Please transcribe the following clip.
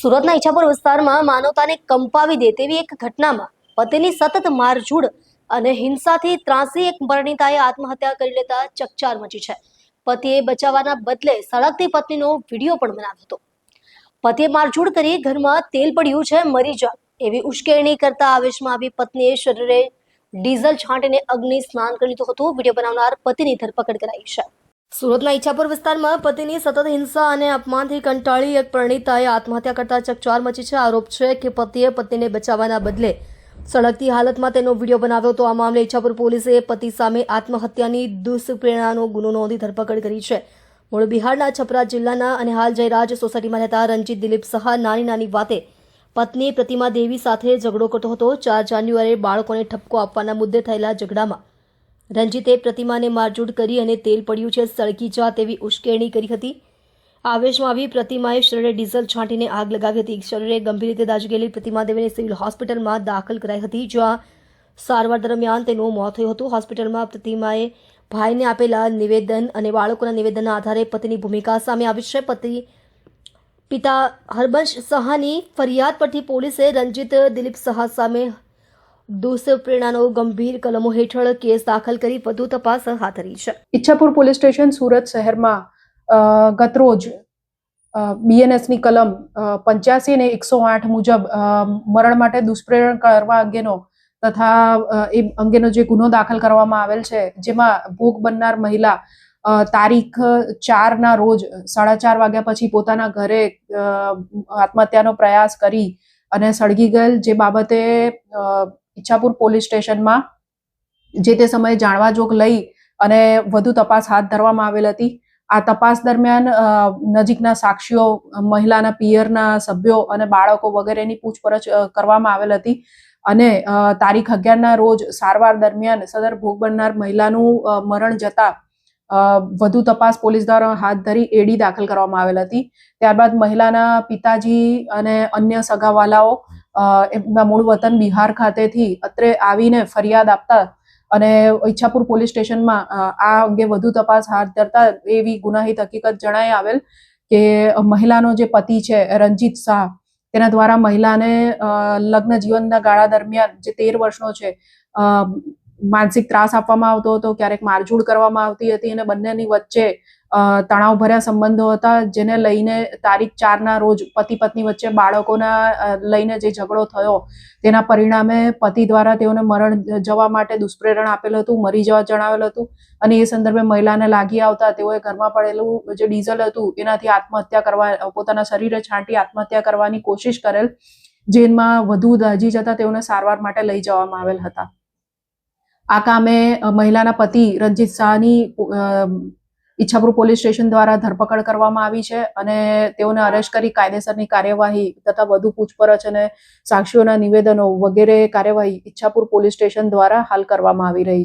સુરતના ઈચ્છાપુર વિસ્તારમાં માનવતાને કંપાવી દે તેવી એક ઘટનામાં પતિની સતત મારઝૂડ અને હિંસાથી ત્રાસી એક પરિણીતાએ આત્મહત્યા કરી લેતા ચકચાર મચી છે. પતિએ બચાવવાના બદલે સળગતી પત્નીનો વિડીયો પણ બનાવ્યો હતો. પતિએ મારઝૂડ કરી ઘરમાં તેલ પડ્યું છે, મરી જા એવી ઉશ્કેરણી કરતા આવેશમાં આવી પત્નીએ શરીરે ડીઝલ છાંટીને અગ્નિ સ્નાન કરી લીધું હતું. વિડીયો બનાવનાર પતિની ધરપકડ કરાઈ છે. સુરતના ઈચ્છાપુર વિસ્તારમાં પતિની સતત હિંસા અને અપમાનથી કંટાળી એક પરિણીતાએ આત્મહત્યા કરતા ચકચાર મચી છે. આરોપ છે કે પતિએ પત્નીને બચાવવાના બદલે સળગતી હાલતમાં તેનો વિડીયો બનાવ્યો હતો. આ મામલે ઈચ્છાપુર પોલીસે પતિ સામે આત્મહત્યાની દુષ્પ્રેરણાનો ગુનો નોંધી ધરપકડ કરી છે. મૂળ બિહારના છપરા જિલ્લાના અને હાલ જયરાજ સોસાયટીમાં રહેતા રંજીત દિલીપ સહા નાની વાતે પત્ની પ્રતિમા દેવી સાથે ઝઘડો કરતો હતો. 4 જાન્યુઆરીએ બાળકોને ઠપકો આપવાના મુદ્દે થયેલા ઝઘડામાં રંજીતે પ્રતિમાને મારઝૂડ કરી અને તેલ પડ્યું છે, સળગી જા તેવી ઉશ્કેરણી કરી હતી. આવેશમાં આવી પ્રતિમાએ શરીરે ડીઝલ છાંટીને આગ લગાવી હતી. શરીરે ગંભીર રીતે દાઝી ગયેલી પ્રતિમા દેવીને સિવિલ હોસ્પિટલમાં દાખલ કરાઈ હતી, જ્યાં સારવાર દરમિયાન તેનું મોત થયું હતું. હોસ્પિટલમાં પ્રતિમાએ ભાઈને આપેલા નિવેદન અને બાળકોના નિવેદનના આધારે પતિની ભૂમિકા સામે આવી છે. પિતા હરબંશ સહાની ફરિયાદ પરથી પોલીસે રંજીત દિલીપ સહા સામે દુષ્પ્રેરણાનો ગંભીર કલમો હેઠળ કેસ દાખલ કરી વધુ તપાસ હાથ ધરી છે. ઈચ્છાપુર પોલીસ સ્ટેશન સુરત શહેરમાં ગતરોજ બીએનએસની કલમ 85 અને 108 મુજબ મરણ માટે દુષ્પ્રેરણ કરવા અંગેનો તથા એ અંગેનો જે ગુનો દાખલ કરવામાં આવેલ છે, જેમાં ભોગ બનનાર મહિલા તારીખ 4ના રોજ 4:30 વાગ્યા પછી પોતાના ઘરે આત્મહત્યાનો પ્રયાસ કરી અને સળગી ગયેલ, જે બાબતે ઈચ્છાપુર પોલીસ સ્ટેશનમાં જે તે સમયે જાણવા જોગ લઈ અને વધુ તપાસ હાથ ધરવામાં આવેલ હતી. આ તપાસ દરમિયાન નજીકના સાક્ષીઓ, મહિલાના પિયરના સભ્યો અને બાળકો વગેરેની પૂછપરછ કરવામાં આવેલ હતી અને તારીખ 11ના રોજ સારવાર દરમિયાન સદર ભોગ બનનાર મહિલાનું મરણ જતા વધુ તપાસ પોલીસ દ્વારા હાથ ધરી એડી દાખલ કરવામાં આવેલ હતી. ત્યારબાદ મહિલાના પિતાજી અને અન્ય સગાવાલાઓ એમના મૂળ વતન બિહાર ખાતેથી અત્રે આવીને ફરિયાદ આપતા અને ઈચ્છાપુર પોલીસ સ્ટેશનમાં આ અંગે વધુ તપાસ હાથ ધરતા એવી ગુનાહિત હકીકત જણાઈ આવેલ કે મહિલાનો જે પતિ છે રંજીત શાહ, તેના દ્વારા મહિલાને લગ્ન જીવનના ગાળા દરમિયાન જે 13 વર્ષનો છે માનસિક ત્રાસ આપવામાં આવતો હતો, ક્યારેક મારઝૂડ કરવામાં આવતી હતી અને બંનેની વચ્ચે તણાવભર્યા સંબંધો હતા, જેને લઈને તારીખ 4ના રોજ પતિ પત્ની વચ્ચે બાળકોના લઈને જે ઝઘડો થયો તેના પરિણામે પતિ દ્વારા તેઓને મરણ જવા માટે દુષ્પ્રેરણ આપેલ હતું, મરી જવા જણાવેલ હતું અને એ સંદર્ભે મહિલાને લાગી આવતા તેઓએ ઘરમાં પડેલું જે ડીઝલ હતું એનાથી આત્મહત્યા કરવા, પોતાના શરીરે છાંટી આત્મહત્યા કરવાની કોશિશ કરેલ, જેમાં વધુ દાઝી જતા તેઓને સારવાર માટે લઈ જવામાં આવેલ હતા. આ કામે મહિલાના પતિ રંજીત શાહની ઈચ્છાપુર પોલીસ સ્ટેશન દ્વારા ધરપકડ કરવામાં આવી છે અને તેઓને અરેસ્ટ કરી કાયદેસરની કાર્યવાહી તથા વધુ પૂછપરછ અને સાક્ષીઓના નિવેદનો વગેરે કાર્યવાહી ઈચ્છાપુર પોલીસ સ્ટેશન દ્વારા હાલ કરવામાં આવી રહી છે.